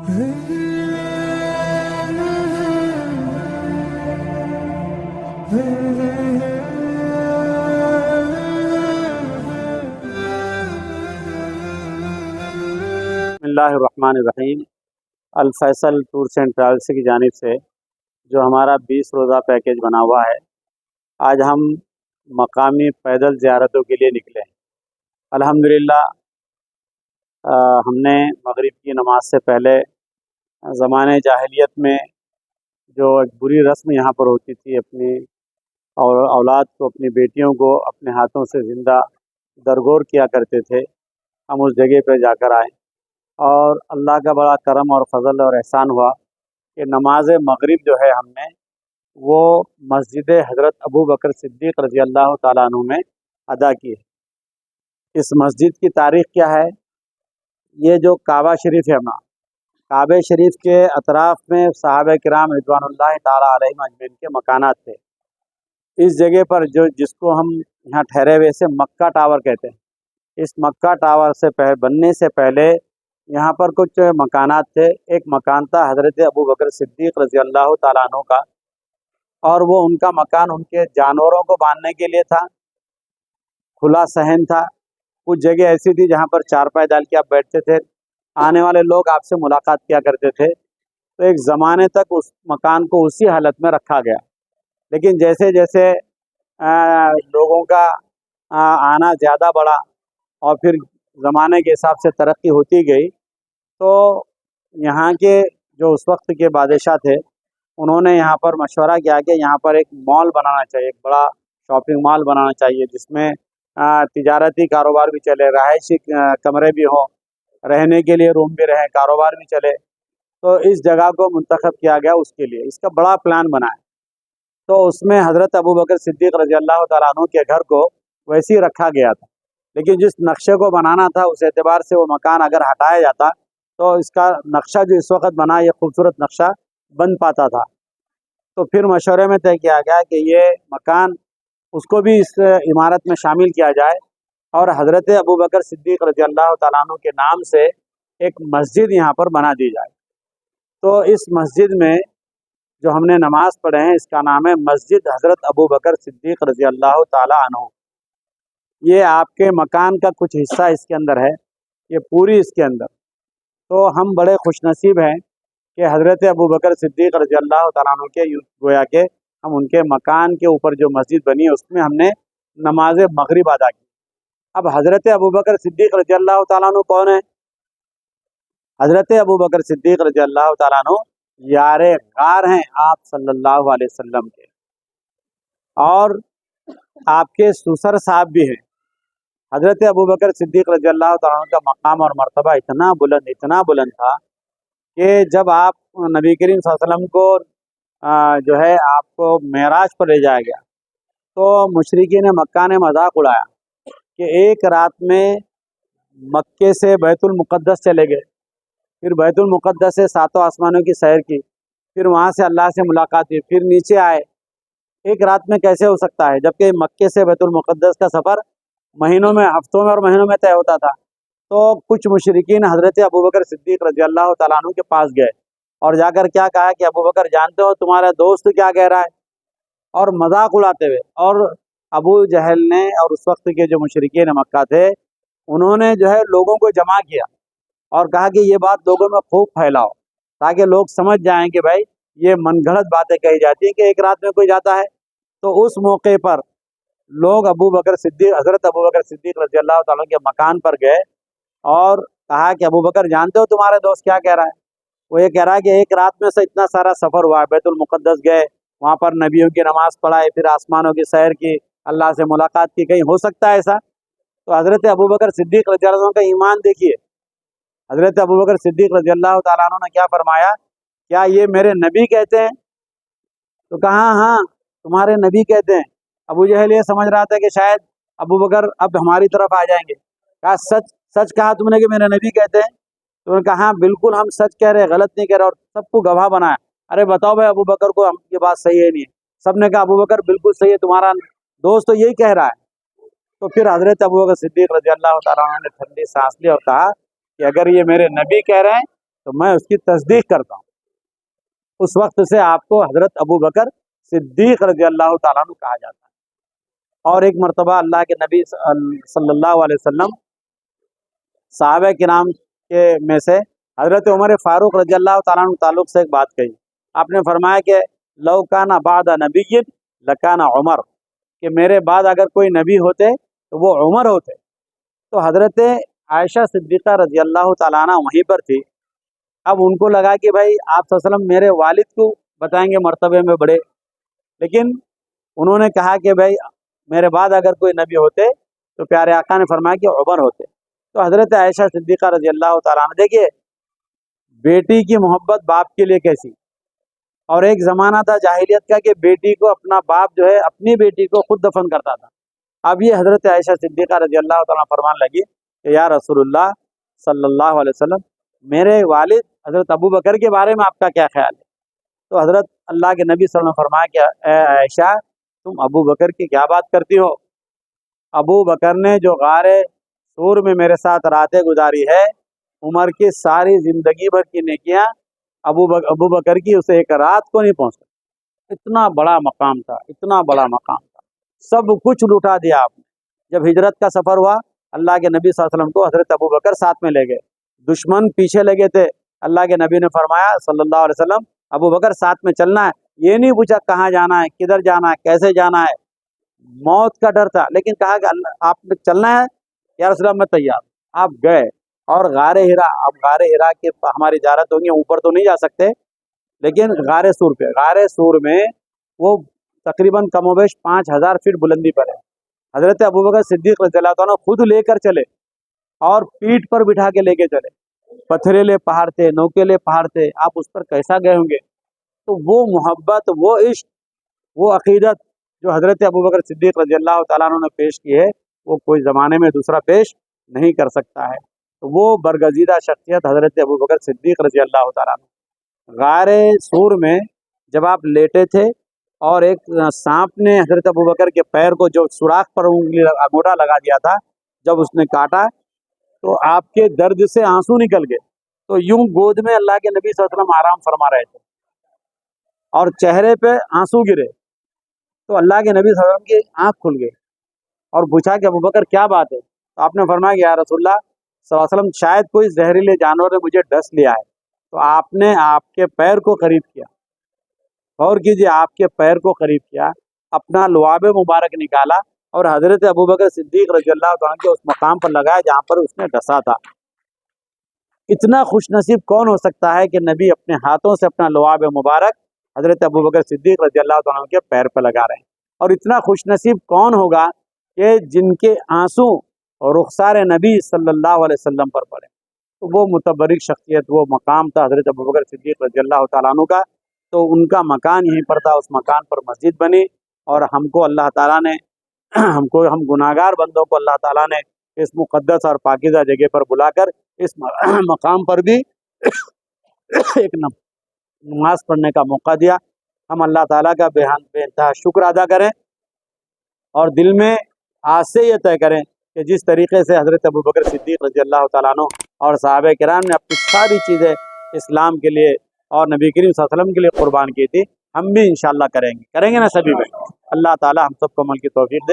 اللہ الرحمن الرحیم۔ Al Faisal tours and travels کی جانب سے جو ہمارا 20 روزہ پیکیج بنا ہوا ہے، آج ہم مقامی پیدل زیارتوں کے لیے نکلے ہیں۔ الحمدللہ ہم نے مغرب کی نماز سے پہلے زمانے جاہلیت میں جو ایک بری رسم یہاں پر ہوتی تھی، اپنی اولاد کو، اپنی بیٹیوں کو اپنے ہاتھوں سے زندہ درگور کیا کرتے تھے، ہم اس جگہ پہ جا کر آئے اور اللہ کا بڑا کرم اور فضل اور احسان ہوا کہ نماز مغرب جو ہے ہم نے وہ مسجد حضرت ابو بکر صدیق رضی اللہ تعالیٰ عنہ میں ادا کی ہے۔ اس مسجد کی تاریخ کیا ہے؟ یہ جو کعبہ شریف ہے ہمارا، کعبہ شریف کے اطراف میں صحابہ کرام رضوان اللہ تعالیٰ علیہم اجمعین کے مکانات تھے۔ اس جگہ پر جس کو ہم یہاں ٹھہرے ہوئے سے مکہ ٹاور کہتے ہیں، اس مکہ ٹاور سے بننے سے پہلے یہاں پر کچھ مکانات تھے۔ ایک مکان تھا حضرت ابو بکر صدیق رضی اللہ تعالیٰ عنہ کا، اور وہ ان کا مکان ان کے جانوروں کو باندھنے کے لیے تھا، کھلا صحن تھا۔ کچھ جگہ ایسی تھی جہاں پر چارپائی ڈال کے آپ بیٹھتے تھے، آنے والے لوگ آپ سے ملاقات کیا کرتے تھے۔ تو ایک زمانے تک اس مکان کو اسی حالت میں رکھا گیا، لیکن جیسے جیسے لوگوں کا آنا زیادہ بڑھا اور پھر زمانے کے حساب سے ترقی ہوتی گئی، تو یہاں کے جو اس وقت کے بادشاہ تھے، انہوں نے یہاں پر مشورہ کیا کہ یہاں پر ایک مال بنانا چاہیے، ایک بڑا شاپنگ مال بنانا چاہیے جس میں تجارتی کاروبار بھی چلے، رہائشی کمرے بھی ہوں، رہنے کے لیے روم بھی رہیں، کاروبار بھی چلے۔ تو اس جگہ کو منتخب کیا گیا اس کے لیے، اس کا بڑا پلان بنا ہے۔ تو اس میں حضرت ابو بکر صدیق رضی اللہ تعالیٰ عنہ کے گھر کو ویسے ہی رکھا گیا تھا، لیکن جس نقشے کو بنانا تھا اس اعتبار سے وہ مکان اگر ہٹایا جاتا تو اس کا نقشہ جو اس وقت بنا، یہ خوبصورت نقشہ بن پاتا تھا۔ تو پھر مشورے میں طے کیا گیا کہ یہ مکان اس کو بھی اس عمارت میں شامل کیا جائے اور حضرت ابو بکر صدیق رضی اللہ تعالیٰ عنہ کے نام سے ایک مسجد یہاں پر بنا دی جائے۔ تو اس مسجد میں جو ہم نے نماز پڑھے ہیں، اس کا نام ہے مسجد حضرت ابو بکر صدیق رضی اللہ تعالیٰ عنہ۔ یہ آپ کے مکان کا کچھ حصہ اس کے اندر ہے، یہ پوری اس کے اندر۔ تو ہم بڑے خوش نصیب ہیں کہ حضرت ابو بکر صدیق رضی اللہ تعالیٰ عنہ کے گویا کہ ہم ان کے مکان کے اوپر جو مسجد بنی ہے اس میں ہم نے نماز مغرب ادا کی۔ اب حضرت ابو بکر صدیق رضی اللہ تعالیٰ عنہ کون ہے؟ حضرت ابو بکر صدیق رضی اللہ تعالیٰ عنہ یار غار ہیں آپ صلی اللہ علیہ وسلم کے، اور آپ کے سسر صاحب بھی ہیں۔ حضرت ابو بکر صدیق رضی اللہ تعالیٰ عنہ کا مقام اور مرتبہ اتنا بلند تھا کہ جب آپ نبی کریم صلی اللہ علیہ وسلم کو جو ہے آپ کو معراج پر لے جایا گیا تو مشرکین مکہ نے مذاق اڑایا کہ ایک رات میں مکے سے بیت المقدس چلے گئے، پھر بیت المقدس سے 7 آسمانوں کی سیر کی، پھر وہاں سے اللہ سے ملاقات کی، پھر نیچے آئے۔ ایک رات میں کیسے ہو سکتا ہے؟ جبکہ مکے سے بیت المقدس کا سفر مہینوں میں، ہفتوں میں اور مہینوں میں طے ہوتا تھا۔ تو کچھ مشرکین حضرت ابو بکر صدیق رضی اللہ تعالیٰ عنہ کے پاس گئے اور جا کر کیا کہا کہ ابو بکر جانتے ہو تمہارا دوست کیا کہہ رہا ہے؟ اور مذاق اڑاتے ہوئے، اور ابو جہل نے اور اس وقت کے جو مشرکین مکہ تھے انہوں نے جو ہے لوگوں کو جمع کیا اور کہا کہ یہ بات لوگوں میں خوب پھیلاؤ تاکہ لوگ سمجھ جائیں کہ بھائی یہ من گھڑت باتیں کہی جاتی ہیں کہ ایک رات میں کوئی جاتا ہے۔ تو اس موقع پر لوگ حضرت ابو بکر صدیق رضی اللہ تعالیٰ کے مکان پر گئے اور کہا کہ ابو بکر جانتے ہو تمہارے دوست کیا کہہ رہا ہے؟ وہ یہ کہہ رہا ہے کہ ایک رات میں سے اتنا سارا سفر ہوا ہے، بیت المقدس گئے، وہاں پر نبیوں کی نماز پڑھائے، پھر آسمانوں کی سیر کی، اللہ سے ملاقات کی، کہیں ہو سکتا ہے ایسا؟ تو حضرت ابو بکر صدیق رضی اللہ عنہ کا ایمان دیکھیے۔ حضرت ابو بکر صدیق رضی اللہ تعالیٰ عنہ نے کیا فرمایا؟ کیا یہ میرے نبی کہتے ہیں؟ تو کہا ہاں تمہارے نبی کہتے ہیں۔ ابو جہل یہ سمجھ رہا تھا کہ شاید ابو بکر اب ہماری طرف آ جائیں گے۔ کہا سچ کہا تم نے کہ میرے نبی کہتے ہیں؟ تو انہوں نے کہا ہاں بالکل ہم سچ کہہ رہے ہیں، غلط نہیں کہہ رہے، اور سب کو گواہ بنایا۔ ارے بتاؤ بھائی ابو بکر کو یہ بات صحیح ہے نہیں ہے؟ سب نے کہا ابو بکر بالکل صحیح ہے، تمہارا دوست تو یہی کہہ رہا ہے۔ تو پھر حضرت ابو بکر صدیق رضی اللہ تعالیٰ عنہ نے ٹھنڈی سانس لی اور کہا کہ اگر یہ میرے نبی کہہ رہے ہیں تو میں اس کی تصدیق کرتا ہوں۔ اس وقت سے آپ کو حضرت ابو بکر صدیق رضی اللہ تعالیٰ عنہ کہا جاتا ہے۔ اور ایک مرتبہ اللہ کے نبی صلی اللہ علیہ وسلم صحابہ کرام کے میں سے حضرت عمر فاروق رضی اللہ تعالیٰ عنہ تعلق سے ایک بات کہی۔ آپ نے فرمایا کہ لو کان بعد نبی لکان عمر، کہ میرے بعد اگر کوئی نبی ہوتے تو وہ عمر ہوتے۔ تو حضرت عائشہ صدیقہ رضی اللہ تعالیٰ عنہ وہیں پر تھی۔ اب ان کو لگا کہ بھائی آپ صلی اللہ علیہ وسلم میرے والد کو بتائیں گے مرتبے میں بڑے، لیکن انہوں نے کہا کہ بھائی میرے بعد اگر کوئی نبی ہوتے تو پیارے آقا نے فرمایا کہ عمر ہوتے۔ تو حضرت عائشہ صدیقہ رضی اللہ تعالیٰ عنہ، دیکھیے بیٹی کی محبت باپ کے لیے کیسی، اور ایک زمانہ تھا جاہلیت کا کہ بیٹی کو اپنا باپ جو ہے اپنی بیٹی کو خود دفن کرتا تھا۔ اب یہ حضرت عائشہ صدیقہ رضی اللہ تعالیٰ فرمان لگی کہ یا رسول اللہ صلی اللہ علیہ وسلم، میرے والد حضرت ابو بکر کے بارے میں آپ کا کیا خیال ہے؟ تو حضرت اللہ کے نبی صلی اللہ علیہ وسلم فرمایا کہ اے عائشہ، تم ابو بکر کی کیا بات کرتی ہو؟ ابو بکر نے جو غار سور میں میرے ساتھ راتیں گزاری ہے، عمر کی ساری زندگی بھر کی نیکیاں ابو بکر کی اسے ایک رات کو نہیں پہنچ سکتی۔ اتنا بڑا مقام تھا، اتنا بڑا مقام تھا، سب کچھ لٹا دیا آپ نے۔ جب ہجرت کا سفر ہوا، اللہ کے نبی صلی اللہ علیہ وسلم کو حضرت ابو بکر ساتھ میں لے گئے، دشمن پیچھے لگے تھے، اللہ کے نبی نے فرمایا صلی اللہ علیہ وسلم ابو بکر ساتھ میں چلنا ہے۔ یہ نہیں پوچھا کہاں جانا ہے، کدھر جانا ہے، کیسے جانا ہے، موت کا ڈر تھا، لیکن کہا کہ آپ نے چلنا ہے یا رسول اللہ میں تیار۔ آپ گئے اور غار ہرا، اب غار ہرا کی ہماری زیارت ہوگی، اوپر تو نہیں جا سکتے، لیکن غار سور پہ، غار سور میں وہ تقریباً کم و بیش 5000 فٹ بلندی پر ہے۔ حضرت ابو بکر صدیق رضی اللہ عنہ خود لے کر چلے اور پیٹھ پر بٹھا کے لے کے چلے۔ پتھریلے پہاڑ تھے، نوکیلے پہاڑ تھے، آپ اس پر کیسا گئے ہوں گے؟ تو وہ محبت، وہ عشق، وہ عقیدت جو حضرت ابو بکر صدیق رضی اللہ تعالیٰ عنہ نے پیش کی ہے، وہ کوئی زمانے میں دوسرا پیش نہیں کر سکتا ہے۔ تو وہ برگزیدہ شخصیت حضرت ابو بکر صدیق رضی اللہ تعالیٰ عنہ۔ غار سور میں جب آپ لیٹے تھے اور ایک سانپ نے حضرت ابو بکر کے پیر کو جو سوراخ پر انگوٹھا لگا دیا تھا، جب اس نے کاٹا تو آپ کے درد سے آنسو نکل گئے، تو یوں گود میں اللہ کے نبی صلی اللہ علیہ وسلم آرام فرما رہے تھے اور چہرے پہ آنسو گرے، تو اللہ کے نبی صلی اللہ علیہ وسلم کی آنکھ کھل گئی اور پوچھا کہ ابو بکر کیا بات ہے؟ تو آپ نے فرمایا کہ یا رسول اللہ صلی اللہ علیہ وسلم، شاید کوئی زہریلے جانور نے مجھے ڈس لیا ہے، تو آپ نے آپ کے پیر کو قریب کیا، غور کیجیے، آپ کے پیر کو قریب کیا، اپنا لعاب مبارک نکالا اور حضرت ابو بکر صدیق رضی اللہ عنہ کے اس مقام پر لگایا جہاں پر اس نے ڈسا تھا۔ اتنا خوش نصیب کون ہو سکتا ہے کہ نبی اپنے ہاتھوں سے اپنا لعاب مبارک حضرت ابو بکر صدیق رضی اللہ عنہ کے پیر پر لگا رہے ہیں؟ اور اتنا خوش نصیب کون ہوگا کہ جن کے آنسو اور رخسار نبی صلی اللہ علیہ وسلم پر پڑے؟ تو وہ متبرک شخصیت، وہ مقام تھا حضرت ابو بکر صدیق رضی اللہ تعالیٰ عنہ کا، تو ان کا مکان یہیں پر تھا، اس مکان پر مسجد بنی، اور ہم کو اللہ تعالیٰ نے ہم گناہگار بندوں کو اللہ تعالیٰ نے اس مقدس اور پاکیزہ جگہ پر بلا کر اس مقام پر بھی ایک نماز پڑھنے کا موقع دیا۔ ہم اللہ تعالیٰ کا بے انتہا شکر ادا کریں اور دل میں آج سے یہ طے کریں کہ جس طریقے سے حضرت ابو بکر صدیق رضی اللہ تعالیٰ عنہ اور صحابہ کرام نے اپنی ساری چیزیں اسلام کے لیے اور نبی کریم صلی اللہ علیہ وسلم کے لیے قربان کی تھی، ہم بھی انشاءاللہ کریں گے نا سبھی میں۔ اللہ تعالیٰ ہم سب کو عمل کی توفیق دے۔